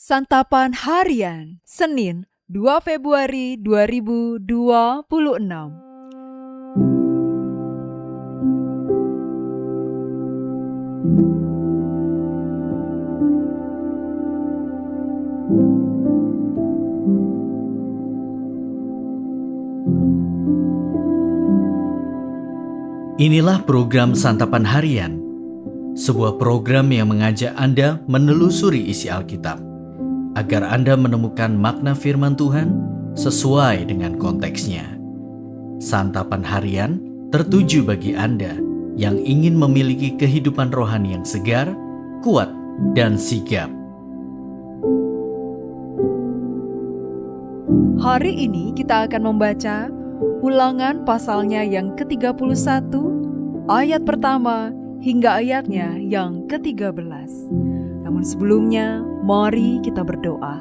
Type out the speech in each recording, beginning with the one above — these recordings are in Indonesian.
Santapan Harian, Senin, 2 Februari 2026. Inilah program Santapan Harian, sebuah program yang mengajak Anda menelusuri isi Alkitab, agar Anda menemukan makna firman Tuhan sesuai dengan konteksnya. Santapan Harian tertuju bagi Anda yang ingin memiliki kehidupan rohani yang segar, kuat, dan sigap. Hari ini kita akan membaca Ulangan pasalnya yang ke-31, ayat pertama hingga ayatnya yang ke-13. Namun sebelumnya, mari kita berdoa.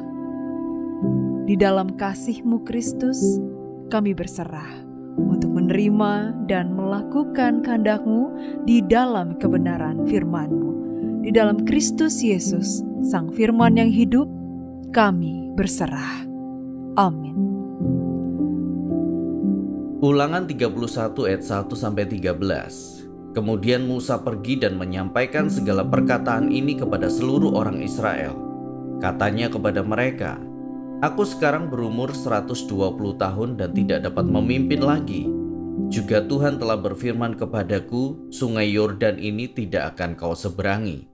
Di dalam kasih-Mu Kristus, kami berserah untuk menerima dan melakukan kehendak-Mu di dalam kebenaran firman-Mu. Di dalam Kristus Yesus, Sang Firman yang hidup, kami berserah. Amin. Ulangan 31 ayat 1-13. Kemudian Musa pergi dan menyampaikan segala perkataan ini kepada seluruh orang Israel. Katanya kepada mereka, "Aku sekarang berumur 120 tahun dan tidak dapat memimpin lagi. Juga Tuhan telah berfirman kepadaku, sungai Yordan ini tidak akan kau seberangi.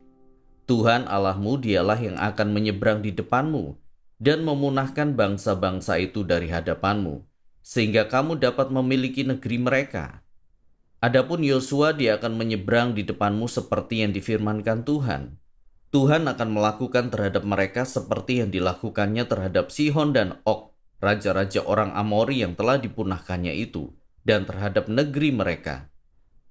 Tuhan Allahmu dialah yang akan menyeberang di depanmu dan memunahkan bangsa-bangsa itu dari hadapanmu, sehingga kamu dapat memiliki negeri mereka. Adapun Yosua, dia akan menyeberang di depanmu seperti yang difirmankan Tuhan. Tuhan akan melakukan terhadap mereka seperti yang dilakukannya terhadap Sihon dan Og, raja-raja orang Amori yang telah dipunahkannya itu, dan terhadap negeri mereka.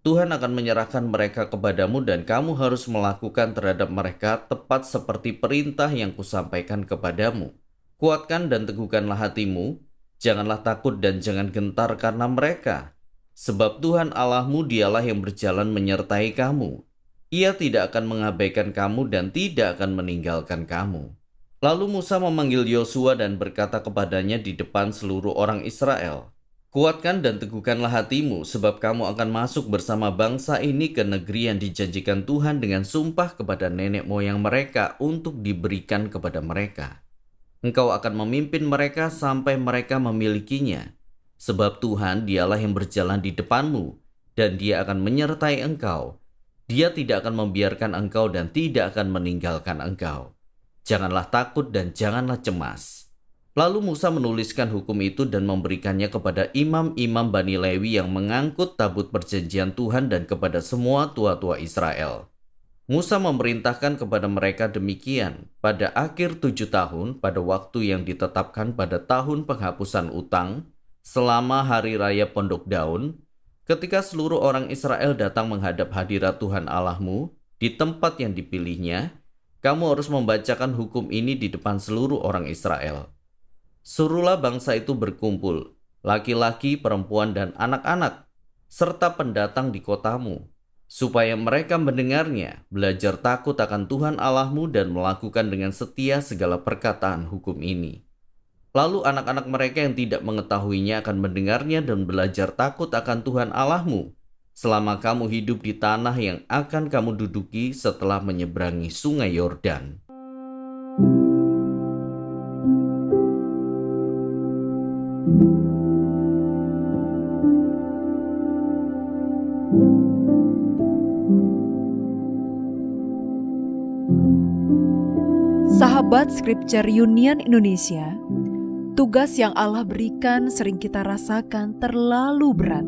Tuhan akan menyerahkan mereka kepadamu dan kamu harus melakukan terhadap mereka tepat seperti perintah yang kusampaikan kepadamu. Kuatkan dan teguhkanlah hatimu, janganlah takut dan jangan gentar karena mereka. Sebab Tuhan Allahmu dialah yang berjalan menyertai kamu. Ia tidak akan mengabaikan kamu dan tidak akan meninggalkan kamu." Lalu Musa memanggil Yosua dan berkata kepadanya di depan seluruh orang Israel, "Kuatkan dan teguhkanlah hatimu, sebab kamu akan masuk bersama bangsa ini ke negeri yang dijanjikan Tuhan dengan sumpah kepada nenek moyang mereka untuk diberikan kepada mereka. Engkau akan memimpin mereka sampai mereka memilikinya. Sebab Tuhan dialah yang berjalan di depanmu, dan Dia akan menyertai engkau. Dia tidak akan membiarkan engkau dan tidak akan meninggalkan engkau. Janganlah takut dan janganlah cemas." Lalu Musa menuliskan hukum itu dan memberikannya kepada imam-imam Bani Lewi yang mengangkut tabut perjanjian Tuhan dan kepada semua tua-tua Israel. Musa memerintahkan kepada mereka demikian, pada akhir 7 tahun, pada waktu yang ditetapkan pada tahun penghapusan utang, selama hari raya Pondok Daun, ketika seluruh orang Israel datang menghadap hadirat Tuhan Allahmu di tempat yang dipilihnya, kamu harus membacakan hukum ini di depan seluruh orang Israel. Suruhlah bangsa itu berkumpul, laki-laki, perempuan, dan anak-anak, serta pendatang di kotamu, supaya mereka mendengarnya, belajar takut akan Tuhan Allahmu dan melakukan dengan setia segala perkataan hukum ini. Lalu anak-anak mereka yang tidak mengetahuinya akan mendengarnya dan belajar takut akan Tuhan Allahmu selama kamu hidup di tanah yang akan kamu duduki setelah menyeberangi sungai Yordan. Sahabat Scripture Union Indonesia, tugas yang Allah berikan sering kita rasakan terlalu berat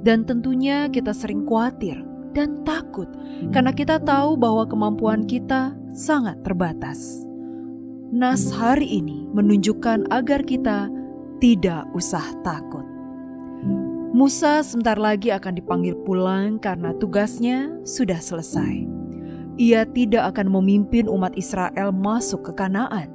dan tentunya kita sering khawatir dan takut karena kita tahu bahwa kemampuan kita sangat terbatas. Nas hari ini menunjukkan agar kita tidak usah takut. Musa sebentar lagi akan dipanggil pulang karena tugasnya sudah selesai. Ia tidak akan memimpin umat Israel masuk ke Kanaan.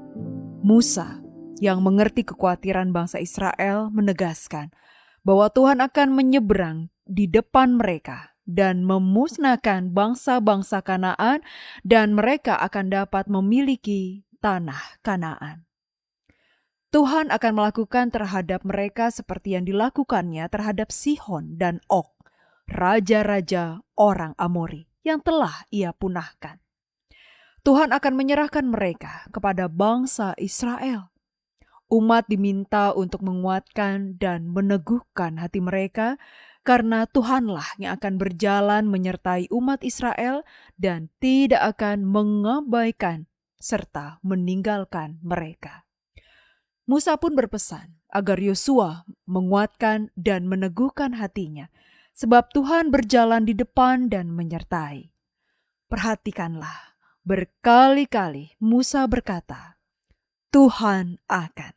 Musa yang mengerti kekhawatiran bangsa Israel menegaskan bahwa Tuhan akan menyeberang di depan mereka dan memusnahkan bangsa-bangsa Kanaan dan mereka akan dapat memiliki tanah Kanaan. Tuhan akan melakukan terhadap mereka seperti yang dilakukannya terhadap Sihon dan Og, raja-raja orang Amori yang telah ia punahkan. Tuhan akan menyerahkan mereka kepada bangsa Israel. Umat diminta untuk menguatkan dan meneguhkan hati mereka karena Tuhanlah yang akan berjalan menyertai umat Israel dan tidak akan mengabaikan serta meninggalkan mereka. Musa pun berpesan agar Yosua menguatkan dan meneguhkan hatinya, sebab Tuhan berjalan di depan dan menyertai. Perhatikanlah, berkali-kali Musa berkata, Tuhan akan.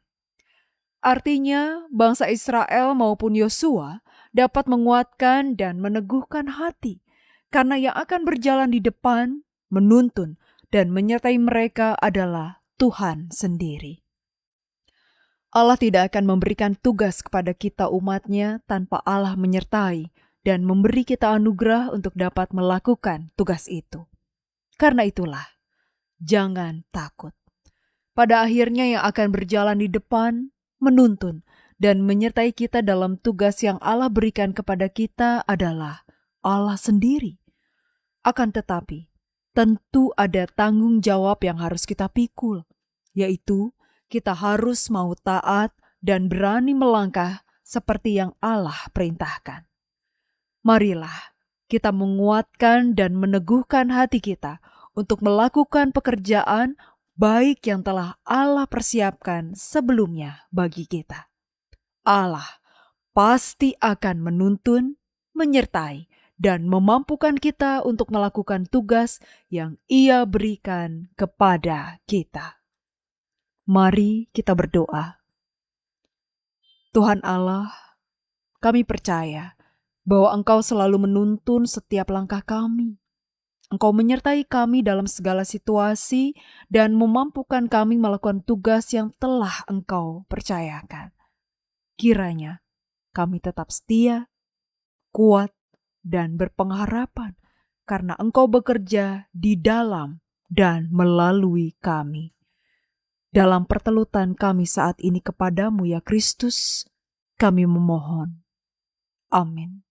Artinya, bangsa Israel maupun Yosua dapat menguatkan dan meneguhkan hati, karena yang akan berjalan di depan, menuntun, dan menyertai mereka adalah Tuhan sendiri. Allah tidak akan memberikan tugas kepada kita umatnya tanpa Allah menyertai dan memberi kita anugerah untuk dapat melakukan tugas itu. Karena itulah, jangan takut. Pada akhirnya yang akan berjalan di depan, menuntun, dan menyertai kita dalam tugas yang Allah berikan kepada kita adalah Allah sendiri. Akan tetapi, tentu ada tanggung jawab yang harus kita pikul, yaitu kita harus mau taat dan berani melangkah seperti yang Allah perintahkan. Marilah kita menguatkan dan meneguhkan hati kita untuk melakukan pekerjaan baik yang telah Allah persiapkan sebelumnya bagi kita. Allah pasti akan menuntun, menyertai, dan memampukan kita untuk melakukan tugas yang Ia berikan kepada kita. Mari kita berdoa. Tuhan Allah, kami percaya bahwa Engkau selalu menuntun setiap langkah kami. Engkau menyertai kami dalam segala situasi dan memampukan kami melakukan tugas yang telah Engkau percayakan. Kiranya kami tetap setia, kuat, dan berpengharapan karena Engkau bekerja di dalam dan melalui kami. Dalam pertelutan kami saat ini kepadamu ya Kristus, kami memohon. Amin.